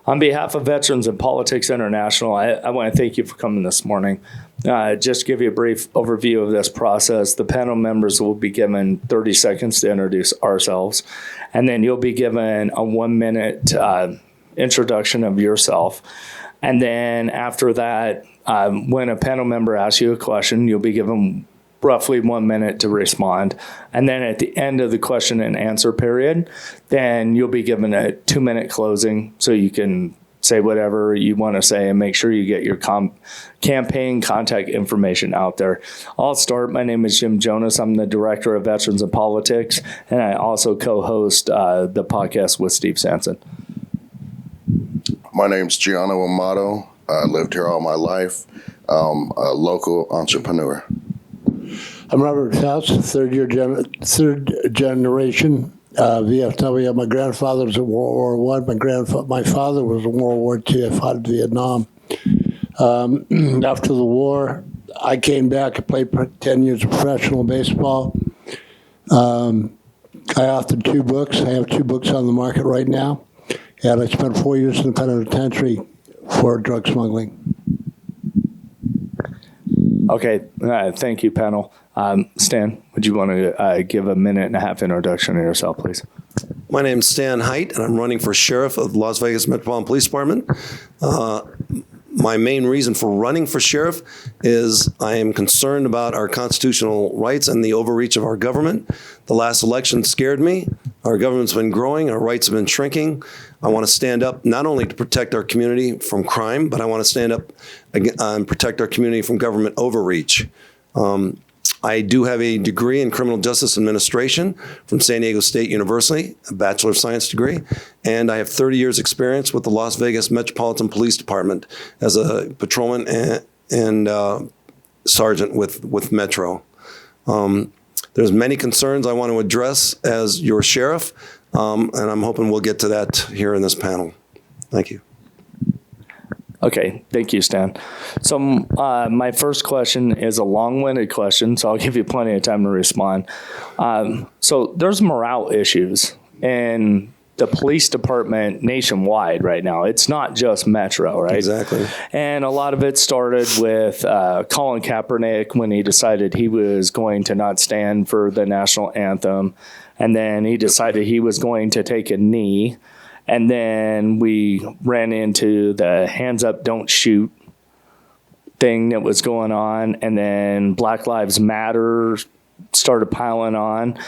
On behalf of Veterans in Politics International, I want to thank you for coming this morning. Just to give you a brief overview of this process, the panel members will be given 30 seconds to introduce ourselves, and then you'll be given a 1-minute introduction of yourself. And then after that, when a panel member asks you a question, you'll be given roughly 1 minute to respond. And then at the end of the question and answer period, then you'll be given a 2-minute closing so you can say whatever you want to say and make sure you get your campaign contact information out there. I'll start. My name is Jim Jonas. I'm the Director of Veterans in Politics, and I also co-host the podcast with Steve Sanson. My name's Gianno Amato. I lived here all my life. I'm a local entrepreneur. I'm Robert House, third generation VFW. My grandfather was in World War I. My father was in World War II. I fought in Vietnam. After the war, I came back and played 10 years of professional baseball. I authored 2 books. I have 2 books on the market right now. And I spent 4 years in the penitentiary for drug smuggling. Okay, thank you, panel. Stan, would you want to give a 1.5-minute introduction of yourself, please? My name's Stan Hite, and I'm running for sheriff of the Las Vegas Metropolitan Police Department. My main reason for running for sheriff is I am concerned about our constitutional rights and the overreach of our government. The last election scared me. Our government's been growing, our rights have been shrinking. I want to stand up not only to protect our community from crime, but I want to stand up and protect our community from government overreach. I do have a degree in criminal justice administration from San Diego State University, a Bachelor of Science degree, and I have 30 years experience with the Las Vegas Metropolitan Police Department as a patrolman and sergeant with Metro. There's many concerns I want to address as your sheriff, and I'm hoping we'll get to that here in this panel. Thank you. Okay, thank you, Stan. So my first question is a long-winded question, so I'll give you plenty of time to respond. So there's morale issues in the police department nationwide right now. It's not just Metro, right? Exactly. And a lot of it started with Colin Kaepernick when he decided he was going to not stand for the national anthem, and then he decided he was going to take a knee. And then we ran into the hands up, don't shoot thing that was going on. And then Black Lives Matter started piling on.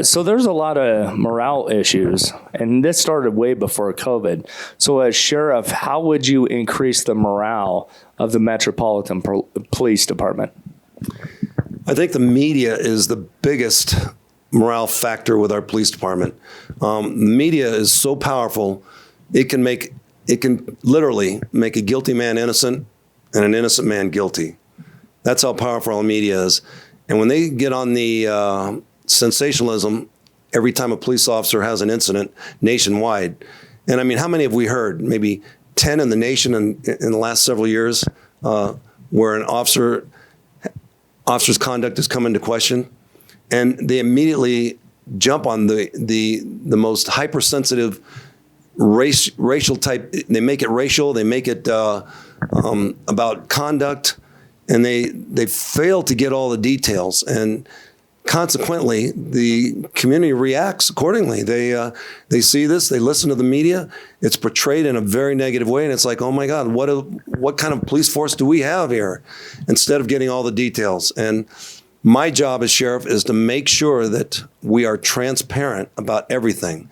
So there's a lot of morale issues. And this started way before COVID. So as sheriff, how would you increase the morale of the Metropolitan Police Department? I think the media is the biggest morale factor with our police department. Media is so powerful, it can literally make a guilty man innocent and an innocent man guilty. That's how powerful our media is. And when they get on the sensationalism every time a police officer has an incident nationwide, and I mean, how many have we heard? Maybe 10 in the nation in the last several years where an officer's conduct has come into question. And they immediately jump on the most hypersensitive racial type. They make it racial. They make it about conduct, and they fail to get all the details. And consequently, the community reacts accordingly. They see this. They listen to the media. It's portrayed in a very negative way, and it's like, oh my God, what kind of police force do we have here? Instead of getting all the details. And my job as sheriff is to make sure that we are transparent about everything.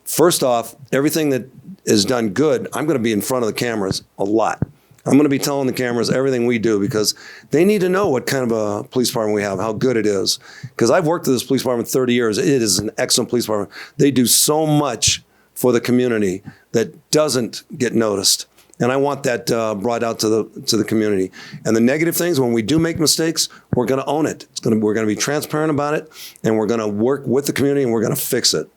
First off, everything that is done good, I'm going to be in front of the cameras a lot. I'm going to be telling the cameras everything we do because they need to know what kind of a police department we have, how good it is. Because I've worked at this police department 30 years. It is an excellent police department. They do so much for the community that doesn't get noticed. And I want that brought out to the community. And the negative things, when we do make mistakes, we're going to own it. We're going to be transparent about it, and we're going to work with the community, and we're going to fix it.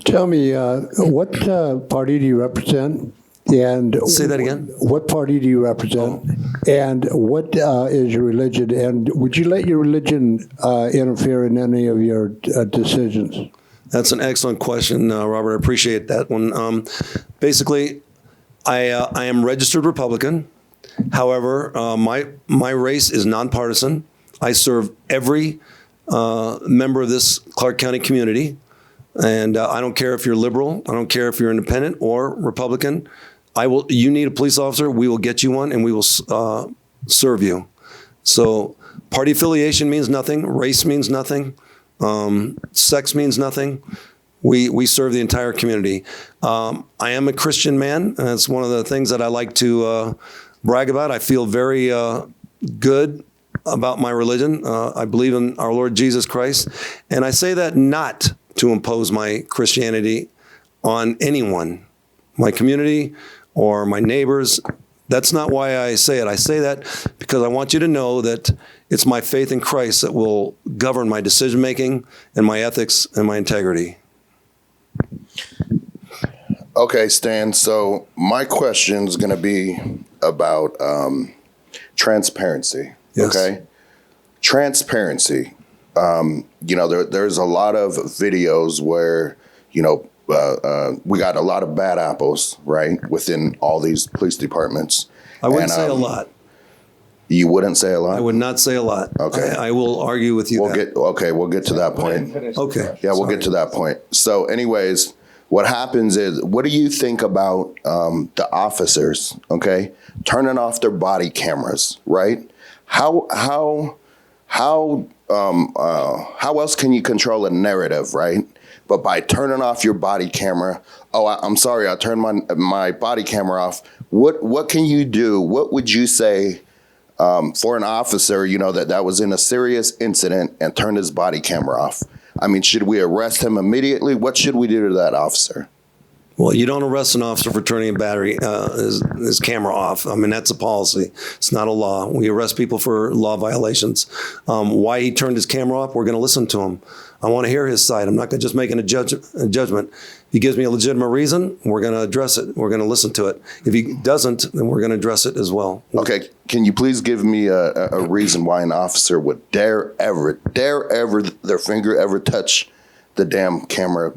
Tell me, what party do you represent? And say that again. What party do you represent? And what is your religion? And would you let your religion interfere in any of your decisions? That's an excellent question, Robert. I appreciate that one. Basically, I am registered Republican. However, my race is nonpartisan. I serve every member of this Clark County community, and I don't care if you're liberal. I don't care if you're independent or Republican. You need a police officer. We will get you one, and we will serve you. So, party affiliation means nothing. Race means nothing. Sex means nothing. We serve the entire community. I am a Christian man, and it's one of the things that I like to brag about. I feel very good about my religion. I believe in our Lord Jesus Christ, and I say that not to impose my Christianity on anyone, my community or my neighbors. That's not why I say it. I say that because I want you to know that it's my faith in Christ that will govern my decision making and my ethics and my integrity. Okay, Stan. So my question is going to be about transparency. Yes. Okay, transparency. There's a lot of videos where we got a lot of bad apples, right, within all these police departments. I wouldn't say a lot. You wouldn't say a lot? I would not say a lot. Okay. I will argue with you. We'll get to that point. Okay. Yeah, we'll get to that point. So anyways, what happens is, what do you think about the officers, okay, turning off their body cameras, right? How else can you control a narrative, right? But by turning off your body camera, I'm sorry, I turned my body camera off. What can you do? What would you say for an officer, that was in a serious incident and turned his body camera off? I mean, should we arrest him immediately? What should we do to that officer? Well, you don't arrest an officer for turning his camera off. I mean, that's a policy. It's not a law. We arrest people for law violations. Why he turned his camera off, we're going to listen to him. I want to hear his side. I'm not just making a judgment. If he gives me a legitimate reason, we're going to address it. We're going to listen to it. If he doesn't, then we're going to address it as well. Okay, can you please give me a reason why an officer would dare ever their finger ever touch the damn camera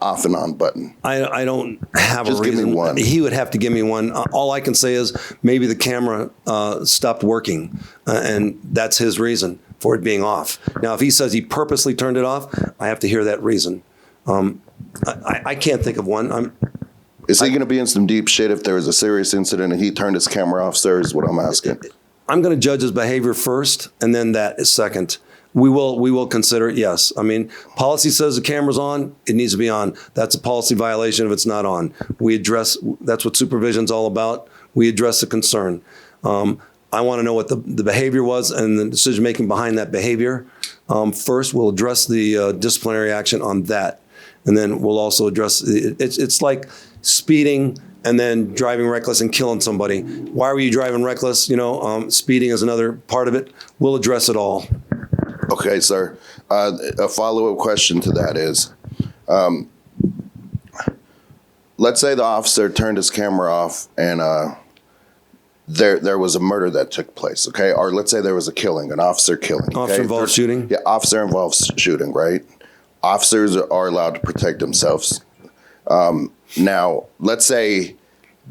off and on button? I don't have Just a reason. give me one. He would have to give me one. All I can say is maybe the camera stopped working, and that's his reason for it being off. Now, if he says he purposely turned it off, I have to hear that reason. I can't think of one. Is he going to be in some deep shit if there was a serious incident and he turned his camera off, sir, is what I'm asking. I'm going to judge his behavior first, and then that is second. We will consider it, yes. I mean, policy says the camera's on, it needs to be on. That's a policy violation if it's not on. That's what supervision's all about. We address the concern. I want to know what the behavior was and the decision-making behind that behavior. First, we'll address the disciplinary action on that. And then we'll also address, it's like speeding and then driving reckless and killing somebody. Why were you driving reckless? Speeding is another part of it. We'll address it all. Okay, sir. A follow-up question to that is, let's say the officer turned his camera off and there was a murder that took place, okay? Or let's say there was a killing, an officer killing. Okay? Officer-involved shooting? Yeah, officer-involved shooting, right? Officers are allowed to protect themselves. Now, let's say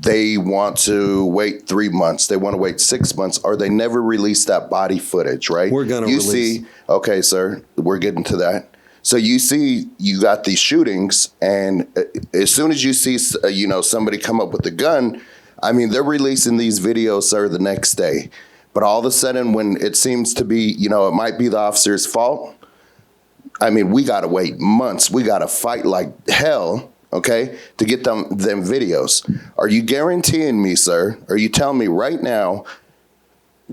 they want to wait 3 months, they want to wait 6 months, or they never release that body footage, right? We're going to release. Okay, sir, we're getting to that. So you got these shootings, and as soon as you see, somebody come up with a gun, I mean, they're releasing these videos, sir, the next day. But all of a sudden, when it seems to be, it might be the officer's fault, I mean, we got to wait months. We got to fight like hell, okay, to get them videos. Are you guaranteeing me, sir, are you telling me right now,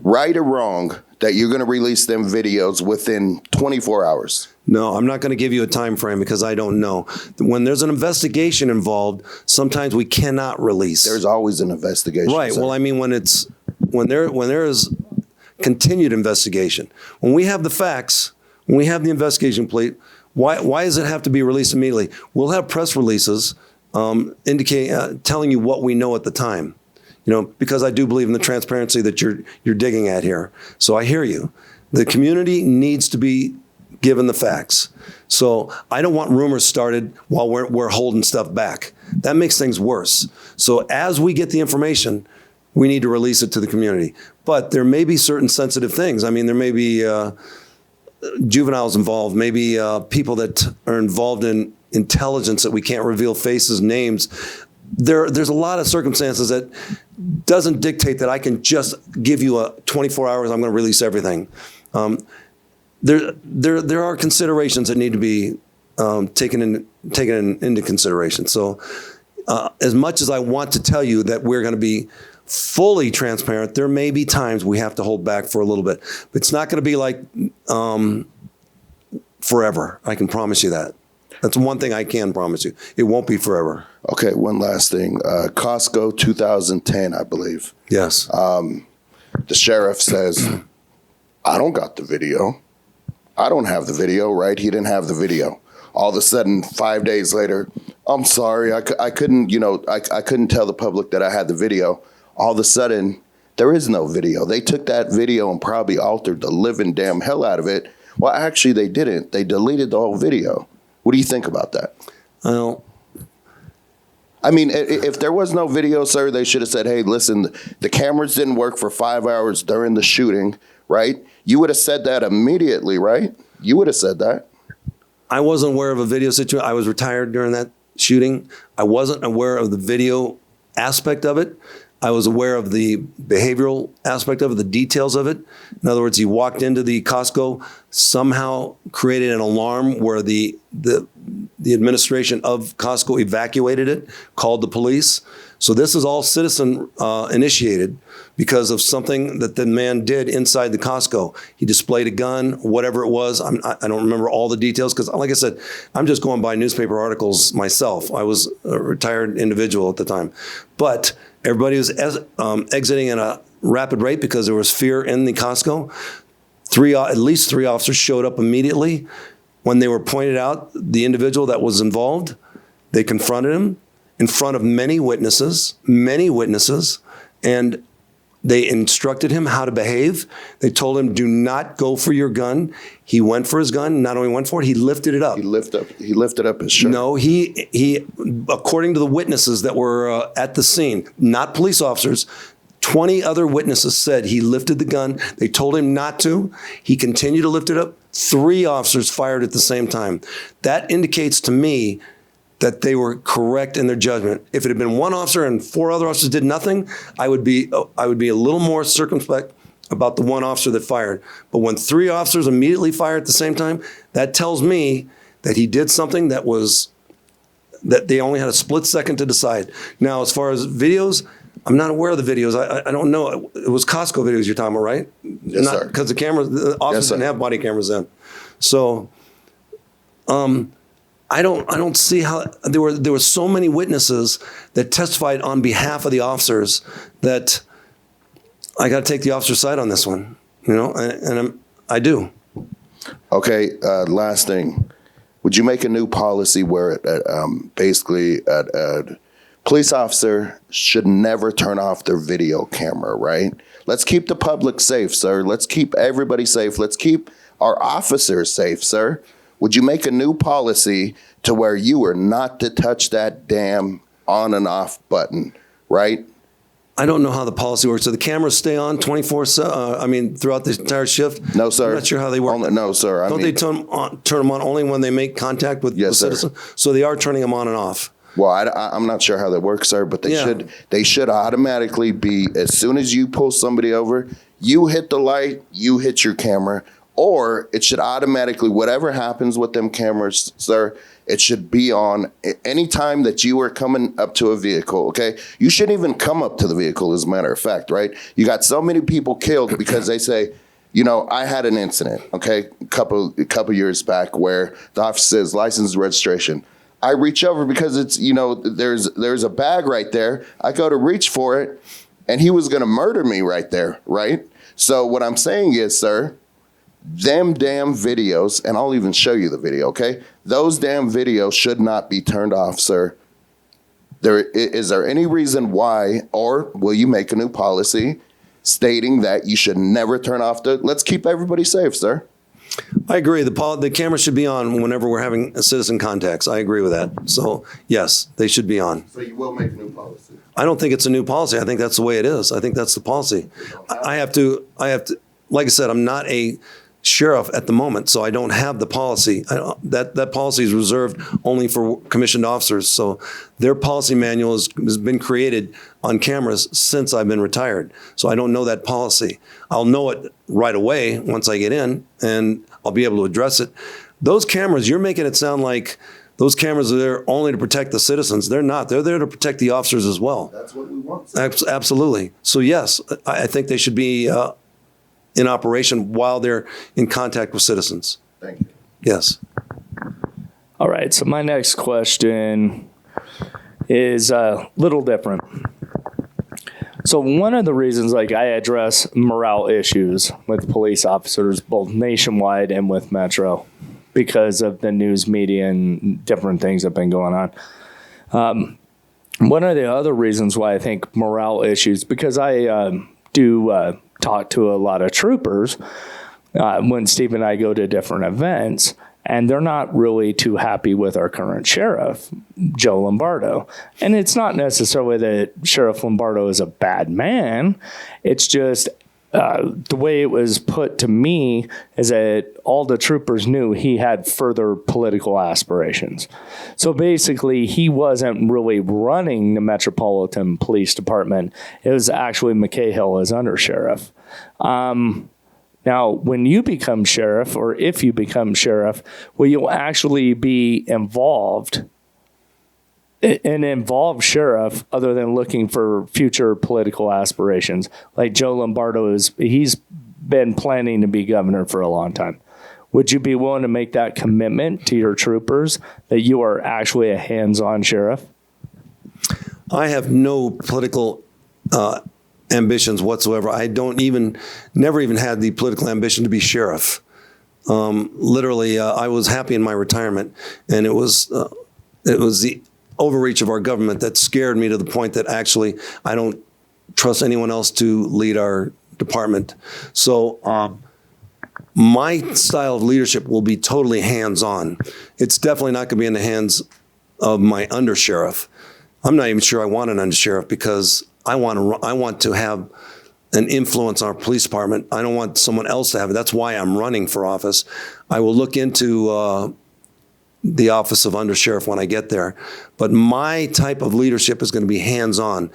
right or wrong, that you're going to release them videos within 24 hours? No, I'm not going to give you a time frame because I don't know. When there's an investigation involved, sometimes we cannot release. There's always an investigation. Right. Sir. Well, I mean, when there is continued investigation, when we have the facts, when we have the investigation plate, why does it have to be released immediately? We'll have press releases telling you what we know at the time. Because I do believe in the transparency that you're digging at here. So I hear you. The community needs to be given the facts. So I don't want rumors started while we're holding stuff back. That makes things worse. So as we get the information, we need to release it to the community. But there may be certain sensitive things. I mean, there may be juveniles involved, maybe people that are involved in intelligence that we can't reveal faces, names. There's a lot of circumstances that doesn't dictate that I can just give you a 24 hours, I'm going to release everything. There are considerations that need to be taken into consideration. So as much as I want to tell you that we're going to be fully transparent, there may be times we have to hold back for a little bit. But it's not going to be like forever. I can promise you that. That's one thing I can promise you. It won't be forever. Okay, one last thing. Costco 2010, I believe. Yes. The sheriff says, I don't got the video. I don't have the video, right? He didn't have the video. All of a sudden, 5 days later, I'm sorry, I couldn't, I couldn't tell the public that I had the video. All of a sudden, there is no video. They took that video and probably altered the living damn hell out of it. Well, actually, they didn't. They deleted the whole video. What do you think about that? Well, I mean, if there was no video, sir, they should have said, hey, listen, the cameras didn't work for 5 hours during the shooting, right? You would have said that immediately, right? You would have said that. I wasn't aware of a video situation. I was retired during that shooting. I wasn't aware of the video aspect of it. I was aware of the behavioral aspect of it, the details of it. In other words, he walked into the Costco, somehow created an alarm where the administration of Costco evacuated it, called the police. So this is all citizen initiated because of something that the man did inside the Costco. He displayed a gun, whatever it was. I don't remember all the details because, like I said, I'm just going by newspaper articles myself. I was a retired individual at the time. But everybody was exiting at a rapid rate because there was fear in the Costco. At least three officers showed up immediately. When they were pointed out, the individual that was involved, they confronted him in front of many witnesses, and they instructed him how to behave. They told him, do not go for your gun. He went for his gun. Not only went for it, he lifted it up. He lifted up his shirt. No, he according to the witnesses that were at the scene, not police officers, 20 other witnesses said he lifted the gun. They told him not to. He continued to lift it up. 3 officers fired at the same time. That indicates to me that they were correct in their judgment. If it had been 1 officer and 4 other officers did nothing, I would be a little more circumspect about the 1 officer that fired. But when 3 officers immediately fired at the same time, that tells me that he did something that they only had a split second to decide. Now, as far as videos, I'm not aware of the videos. I don't know. It was Costco videos you're talking about, right? Yes, sir. Because the officers didn't have body cameras then. So, I don't see how there were so many witnesses that testified on behalf of the officers that I got to take the officer's side on this one, and I do. Okay, last thing. Would you make a new policy where basically a police officer should never turn off their video camera, right? Let's keep the public safe, sir. Let's keep everybody safe. Let's keep our officers safe, sir. Would you make a new policy to where you are not to touch that damn on and off button, right? I don't know how the policy works. So the cameras stay on 24/7. Throughout the entire shift. No, sir. I'm not sure how they work. No, sir. Don't they turn them on only when they make contact with the citizen? So they are turning them on and off. Well, I'm not sure how that works, sir, but they should automatically be, as soon as you pull somebody over, you hit the light, you hit your camera, or it should automatically, whatever happens with them cameras, sir, it should be on any time that you are coming up to a vehicle, okay? You shouldn't even come up to the vehicle, as a matter of fact, right? You got so many people killed because they say, I had an incident, okay, a couple years back where the officer says license and registration. I reach over because it's, there's a bag right there. I go to reach for it, and he was going to murder me right there, right? So what I'm saying is, sir, them damn videos, and I'll even show you the video, okay? Those damn videos should not be turned off, sir. Is there any reason why, or will you make a new policy stating that you should never turn off let's keep everybody safe, sir? I agree. The camera should be on whenever we're having citizen contacts. I agree with that. So yes, they should be on. So you will make a new policy? I don't think it's a new policy. I think that's the way it is. I think that's the policy. I have to, like I said, I'm not a sheriff at the moment, so I don't have the policy. That policy is reserved only for commissioned officers. So their policy manual has been created on cameras since I've been retired. So I don't know that policy. I'll know it right away once I get in, and I'll be able to address it. Those cameras, you're making it sound like those cameras are there only to protect the citizens. They're not. They're there to protect the officers as well. That's what we want. Absolutely. So yes, I think they should be in operation while they're in contact with citizens. Thank you. Yes. All right, so my next question is a little different. So one of the reasons, like, I address morale issues with police officers, both nationwide and with Metro, because of the news media and different things that have been going on. One of the other reasons why I think morale issues, because I do talk to a lot of troopers when Steve and I go to different events, and they're not really too happy with our current sheriff, Joe Lombardo. And it's not necessarily that Sheriff Lombardo is a bad man. It's just the way it was put to me is that all the troopers knew he had further political aspirations. So basically, he wasn't really running the Metropolitan Police Department. It was actually McCahill as undersheriff. Now, when you become sheriff, or if you become sheriff, will you actually be involved, an involved sheriff, other than looking for future political aspirations? Like Joe Lombardo he's been planning to be governor for a long time. Would you be willing to make that commitment to your troopers that you are actually a hands-on sheriff? I have no political ambitions whatsoever. I never even had the political ambition to be sheriff. Literally, I was happy in my retirement, and it was the overreach of our government that scared me to the point that actually I don't trust anyone else to lead our department. So my style of leadership will be totally hands-on. It's definitely not going to be in the hands of my undersheriff. I'm not even sure I want an undersheriff, because I want to have an influence on our police department. I don't want someone else to have it. That's why I'm running for office. I will look into the office of undersheriff when I get there. But my type of leadership is going to be hands-on.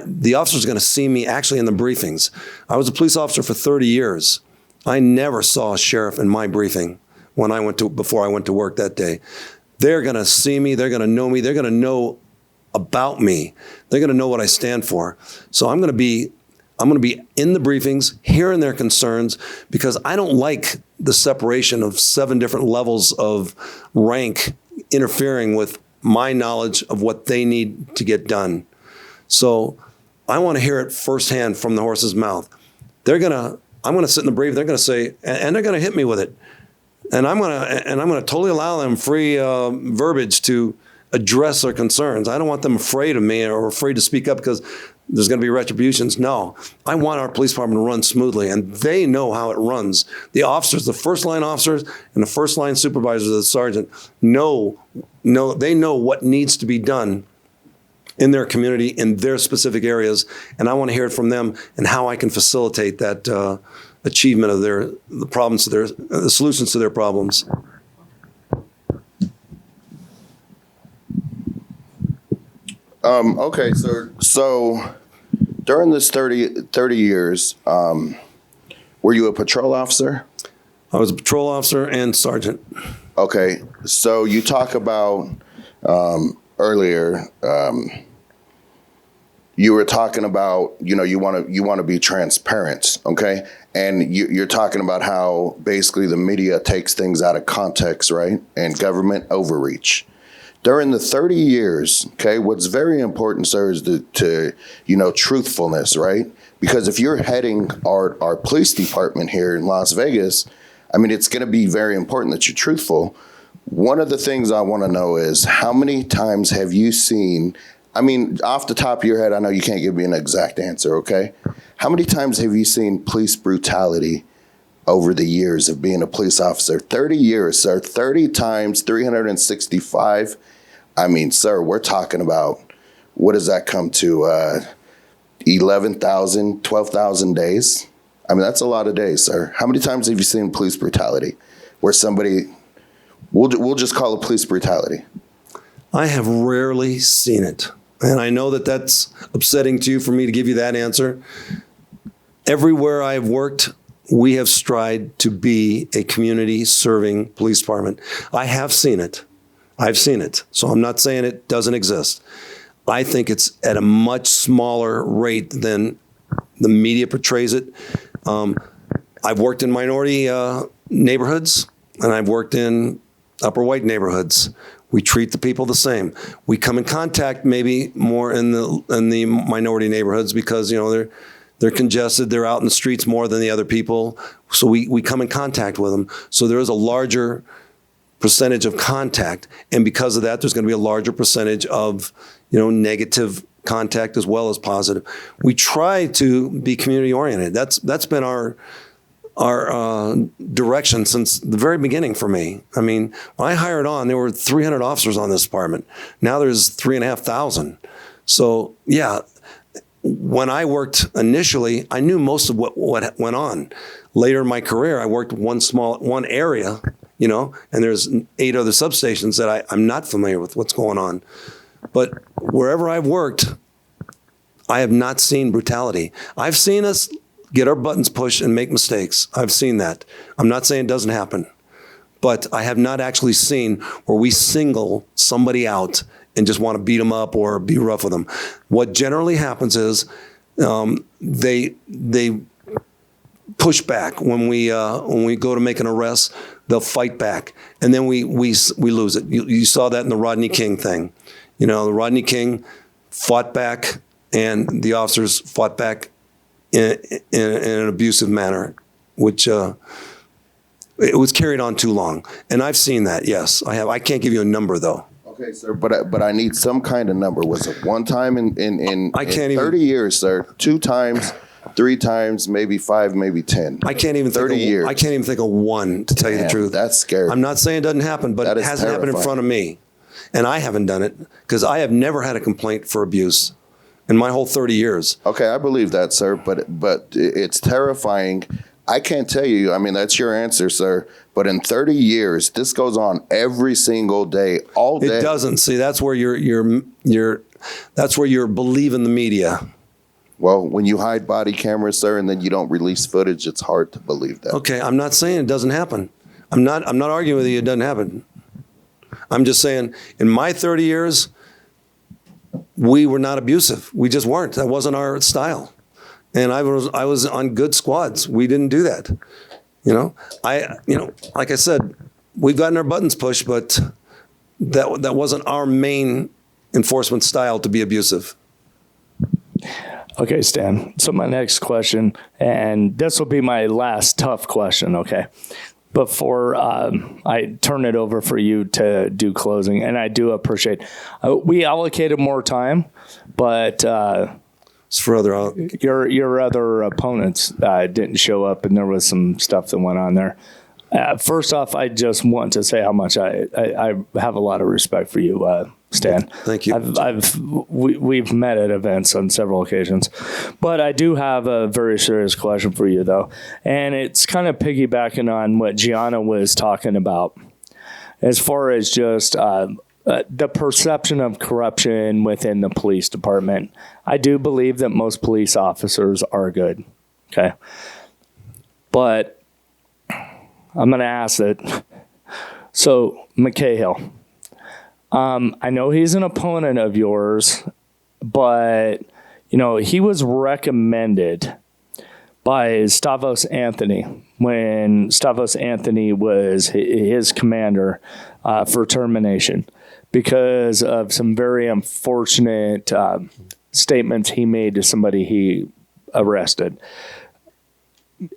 The officers are going to see me actually in the briefings. I was a police officer for 30 years. I never saw a sheriff in my briefing before I went to work that day. They're going to see me. They're going to know me. They're going to know about me. They're going to know what I stand for. So I'm going to be in the briefings, hearing their concerns, because I don't like the separation of 7 different levels of rank interfering with my knowledge of what they need to get done. So I want to hear it firsthand from the horse's mouth. I'm going to sit in the brief. They're going to say, and they're going to hit me with it. And I'm going to totally allow them free verbiage to address their concerns. I don't want them afraid of me or afraid to speak up because there's going to be retributions. No, I want our police department to run smoothly, and they know how it runs. The officers, the first line officers and the first line supervisors of the sergeant they know what needs to be done in their community, in their specific areas, and I want to hear it from them and how I can facilitate that achievement of the solutions to their problems. Okay, so during this 30 years, were you a patrol officer? I was a patrol officer and sergeant. Okay, so you talk about earlier, you were talking about, you want to be transparent, okay? And you're talking about how basically the media takes things out of context, right? And government overreach. During the 30 years, okay, what's very important, sir, is to truthfulness, right? Because if you're heading our police department here in Las Vegas, I mean, it's going to be very important that you're truthful. One of the things I want to know is how many times have you seen, I mean, off the top of your head, I know you can't give me an exact answer, okay? How many times have you seen police brutality over the years of being a police officer. 30 years, sir. 30 times 365. I mean, sir, we're talking about, what does that come to? 11,000, 12,000 days? I mean, that's a lot of days, sir. How many times have you seen police brutality where somebody, we'll just call it police brutality? I have rarely seen it. And I know that that's upsetting to you for me to give you that answer. Everywhere I've worked, we have strived to be a community serving police department. I have seen it. I've seen it. So I'm not saying it doesn't exist. I think it's at a much smaller rate than the media portrays it. I've worked in minority neighborhoods, and I've worked in upper white neighborhoods. We treat the people the same. We come in contact maybe more in the minority neighborhoods because, you know, they're congested. They're out in the streets more than the other people. So we come in contact with them. So there is a larger percentage of contact. And because of that, there's going to be a larger percentage of, you know, negative contact as well as positive. We try to be community oriented. That's been our direction since the very beginning for me. I mean, when I hired on, there were 300 officers on this department. Now there's 3,500. So yeah, when I worked initially, I knew most of what went on. Later in my career, I worked one area, you know, and there's 8 other substations that I'm not familiar with what's going on. But wherever I've worked, I have not seen brutality. I've seen us get our buttons pushed and make mistakes. I've seen that. I'm not saying it doesn't happen, but I have not actually seen where we single somebody out and just want to beat them up or be rough with them. What generally happens is they push back when we go to make an arrest. They'll fight back, and then we lose it. You saw that in the Rodney King thing. You know, the Rodney King fought back, and the officers fought back in an abusive manner, which it was carried on too long. And I've seen that. Yes, I have. I can't give you a number though. Okay, sir, but I need some kind of number. Was it one time in I can't 30 years, sir? 2 times, 3 times, maybe 5, maybe 10. I can't even 30 years. I can't even think of one, to tell you the Man, truth. that's scary. I'm not saying it doesn't happen, but That it is hasn't happened in terrifying. front of me. And I haven't done it because I have never had a complaint for abuse in my whole 30 years. Okay, I believe that, sir, but it's terrifying. I can't tell you. I mean, that's your answer, sir. But in 30 years, this goes on every single day, all day. It doesn't. See, that's where that's where you're believing the media. Well, when you hide body cameras, sir, and then you don't release footage, it's hard to believe that. Okay, I'm not saying it doesn't happen. I'm not arguing with you it doesn't happen. I'm just saying in my 30 years, we were not abusive. We just weren't. That wasn't our style. And I was on good squads. We didn't do that. You know, like I said, we've gotten our buttons pushed, but that wasn't our main enforcement style to be abusive. Okay, Stan. So my next question, and this will be my last tough question, okay? Before I turn it over for you to do closing, and I do appreciate, we allocated more time, but It's for other. your other opponents didn't show up, and there was some stuff that went on there. First off, I just want to say how much I have a lot of respect for you, Stan. Thank you. We've met at events on several occasions, but I do have a very serious question for you, though, and it's kind of piggybacking on what Gianna was talking about, as far as just the perception of corruption within the police department. I do believe that most police officers are good, okay, but I'm going to ask it. So, McCahill, I know he's an opponent of yours, but, you know, he was recommended by Stavros Anthony when Stavros Anthony was his commander for termination because of some very unfortunate statements he made to somebody he arrested.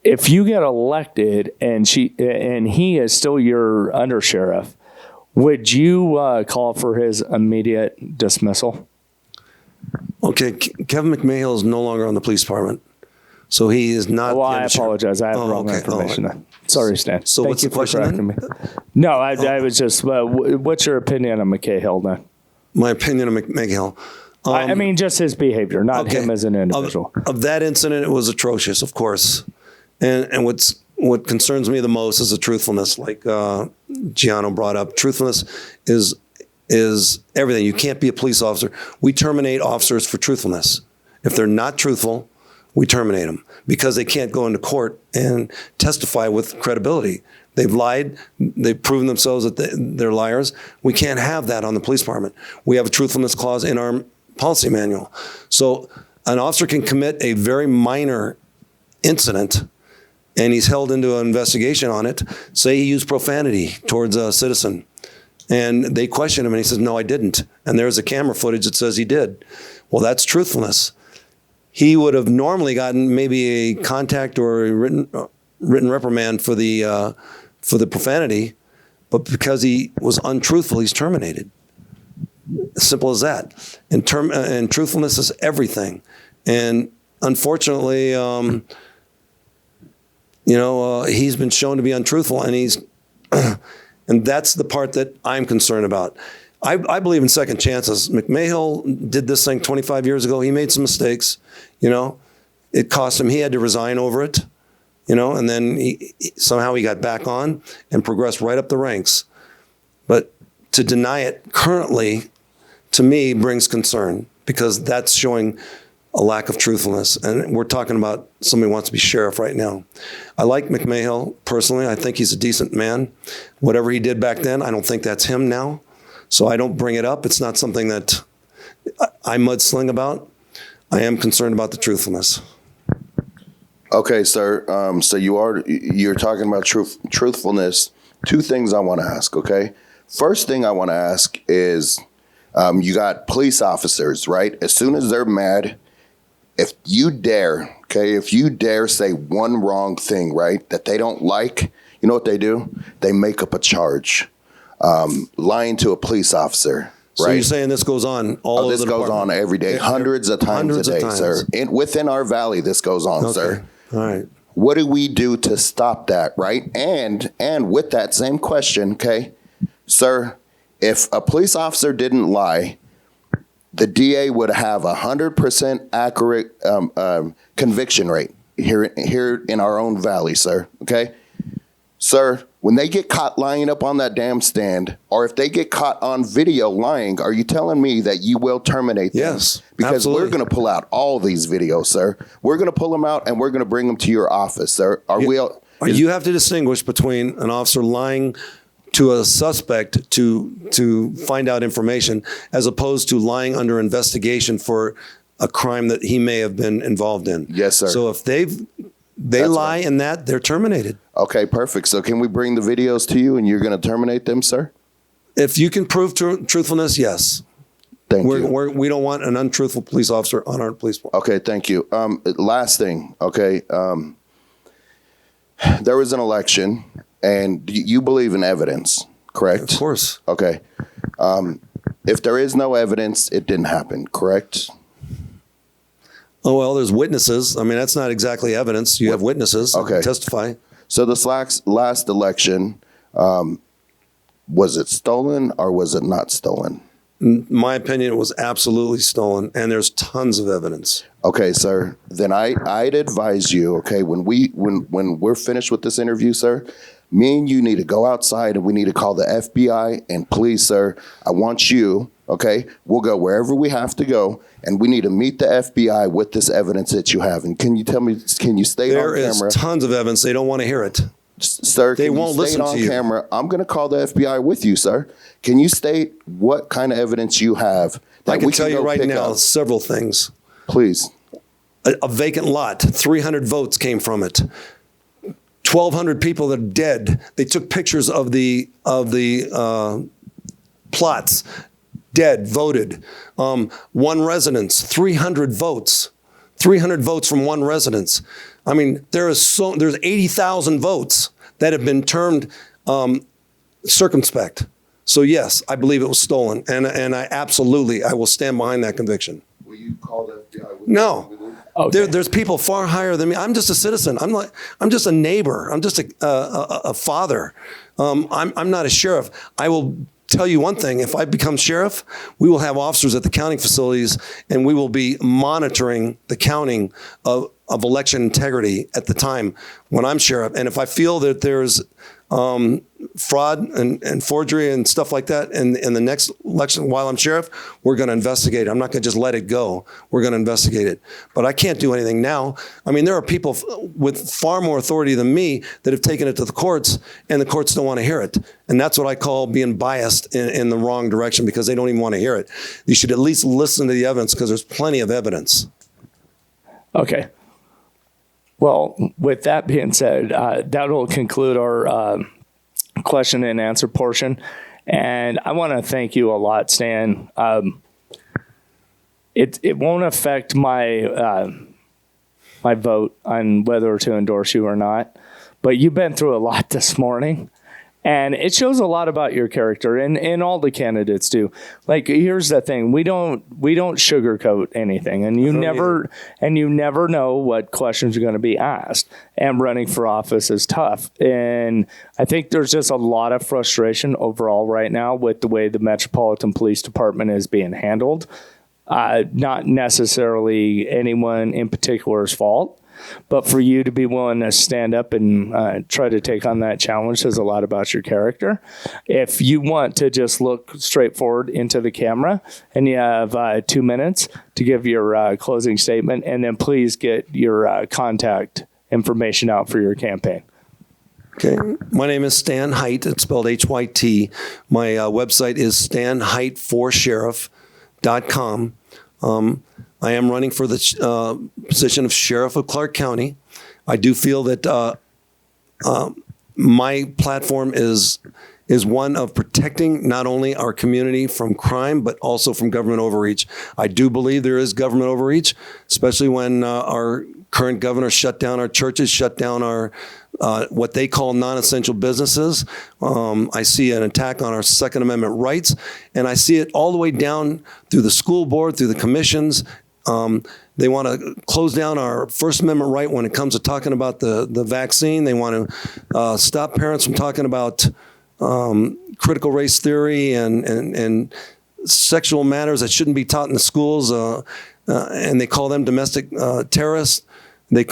If you get elected and he is still your undersheriff, would you call for his immediate dismissal? Okay, Kevin McMahill is no longer on the police department. So he is not. Well, the I undersheriff. apologize. I have Oh, wrong okay. information. Oh, Then. Sorry, Stan. So Thank what's you the for question correcting then? me. No, I was just. What's your opinion on McCahill then? My opinion of McHale. I mean, just his behavior, not him as an individual. Of that incident, it was atrocious, of course. And what concerns me the most is the truthfulness, like Giano brought up. Truthfulness is everything. You can't be a police officer. We terminate officers for truthfulness. If they're not truthful, we terminate them because they can't go into court and testify with credibility. They've lied. They've proven themselves that they're liars. We can't have that on the police department. We have a truthfulness clause in our policy manual. So an officer can commit a very minor incident and he's held into an investigation on it. Say he used profanity towards a citizen and they question him and he says, no, I didn't. And there's a camera footage that says he did. Well, that's truthfulness. He would have normally gotten maybe a contact or a written reprimand for the profanity, but because he was untruthful, he's terminated. Simple as that. And truthfulness is everything. And unfortunately, he's been shown to be untruthful, and and that's the part that I'm concerned about. I believe in second chances. McMahill did this thing 25 years ago. He made some mistakes. It cost him. He had to resign over it. And then somehow he got back on and progressed right up the ranks. But to deny it currently, to me, brings concern because that's showing a lack of truthfulness. And we're talking about somebody who wants to be sheriff right now. I like McMahill personally. I think he's a decent man. Whatever he did back then, I don't think that's him now. So I don't bring it up. It's not something that I mudsling about. I am concerned about the truthfulness. Okay, sir. So you're talking about truthfulness. Two things I want to ask. Okay, first thing I want to ask is, you got police officers, right? As soon as they're mad, if you dare say one wrong thing, right, that they don't like, you know what they do? They make up a charge, lying to a police officer. So right? you're saying this goes on all over this the goes on department? every day, hundreds of times a day, sir. Within our valley, this goes on, Okay. sir. All right. What do we do to stop that, right? And with that same question, okay, sir, if a police officer didn't lie, the DA would have 100% accurate conviction rate here in our own valley, sir, okay? Sir, when they get caught lying up on that damn stand, or if they get caught on video lying, are you telling me that you will terminate them? Yes, Because absolutely. we're going to pull out all these videos, sir. We're going to pull them out and we're going to bring them to your office, sir. You have to distinguish between an officer lying to a suspect to find out information as opposed to lying under investigation for a crime that he may have been involved in. Yes, sir. So if they lie in that, they're terminated. Okay, perfect. So can we bring the videos to you and you're going to terminate them, sir? If you can prove truthfulness, yes. Thank you. We don't want an untruthful police officer on our police force. Okay, thank you. Last thing, okay. There was an election, and you believe in evidence, correct? Of course. Okay. If there is no evidence, it didn't happen, correct? Oh, well, there's witnesses. I mean, that's not exactly evidence. You have witnesses Okay. testify. So this last election, was it stolen or was it not stolen? In my opinion, it was absolutely stolen, and there's tons of evidence. Okay, sir. Then I'd advise you, okay, when we're finished with this interview, sir, me and you need to go outside and we need to call the FBI and police, sir. I want you, okay? We'll go wherever we have to go, and we need to meet the FBI with this evidence that you have. And can you tell me, can you state There on is camera? tons of evidence. They don't want to hear it. Sir, They can won't you state listen on to you. camera? I'm going to call the FBI with you, sir. Can you state what kind of evidence you have that I can we tell you go right pick now up? several things. Please. A vacant lot, 300 votes came from it. 1,200 people that are dead. They took pictures of the plots. Dead, voted. One residence, 300 votes. 300 votes from one residence. I mean, there's 80,000 votes that have been termed circumspect. So yes, I believe it was stolen, and I will stand behind that conviction. Will you call the FBI with No, Okay. There's people far higher than me. I'm just a citizen. I'm just a neighbor. I'm just a father. I'm not a sheriff. I will tell you one thing. If I become sheriff, we will have officers at the counting facilities, and we will be monitoring the counting of election integrity at the time when I'm sheriff. And if I feel that there's fraud and forgery and stuff like that in the next election while I'm sheriff, we're going to investigate it. I'm not going to just let it go. We're going to investigate it. But I can't do anything now. I mean, there are people with far more authority than me that have taken it to the courts, and the courts don't want to hear it. And that's what I call being biased in the wrong direction, because they don't even want to hear it. You should at least listen to the evidence, because there's plenty of evidence. Okay. Well, with that being said, that will conclude our question and answer portion. And I want to thank you a lot, Stan. It won't affect my my vote on whether to endorse you or not, but you've been through a lot this morning. And it shows a lot about your character, and all the candidates do. Like, here's the thing: we don't sugarcoat anything, and you never know what questions are going to be asked. And running for office is tough, and I think there's just a lot of frustration overall right now with the way the Metropolitan Police Department is being handled. Not necessarily anyone in particular's fault. But for you to be willing to stand up and try to take on that challenge says a lot about your character. If you want to just look straight forward into the camera, and you have 2 minutes to give your closing statement, and then please get your contact information out for your campaign. Okay. My name is Stan Hyt. It's spelled Hyt. My website is stanhytforsheriff.com. I am running for the position of Sheriff of Clark County. I do feel that my platform is one of protecting not only our community from crime, but also from government overreach. I do believe there is government overreach, especially when our current governor shut down our churches, shut down our what they call non-essential businesses. I see an attack on our Second Amendment rights, and I see it all the way down through the school board, through the commissions. They want to close down our First Amendment right when it comes to talking about the vaccine. They want to stop parents from talking about critical race theory and sexual matters that shouldn't be taught in the schools, and they call them domestic terrorists. They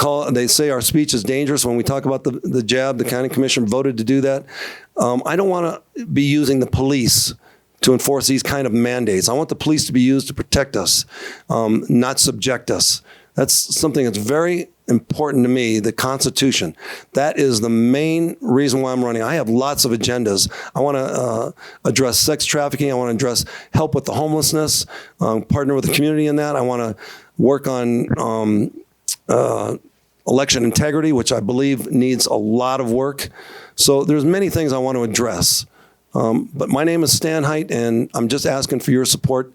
say our speech is dangerous when we talk about the jab. The county commission voted to do that. I don't want to be using the police to enforce these kind of mandates. I want the police to be used to protect us, not subject us. That's something that's very important to me, the Constitution. That is the main reason why I'm running. I have lots of agendas. I want to address sex trafficking. I want to address help with the homelessness, partner with the community in that. I want to work on election integrity, which I believe needs a lot of work. So there's many things I want to address. But my name is Stan Hyt, and I'm just asking for your support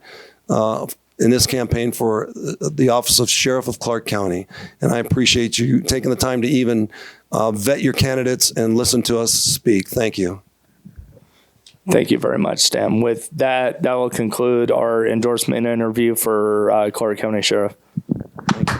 in this campaign for the office of Sheriff of Clark County. And I appreciate you taking the time to even vet your candidates and listen to us speak. Thank you. Thank you very much, Stan. With that will conclude our endorsement interview for Clark County Sheriff. Thank you.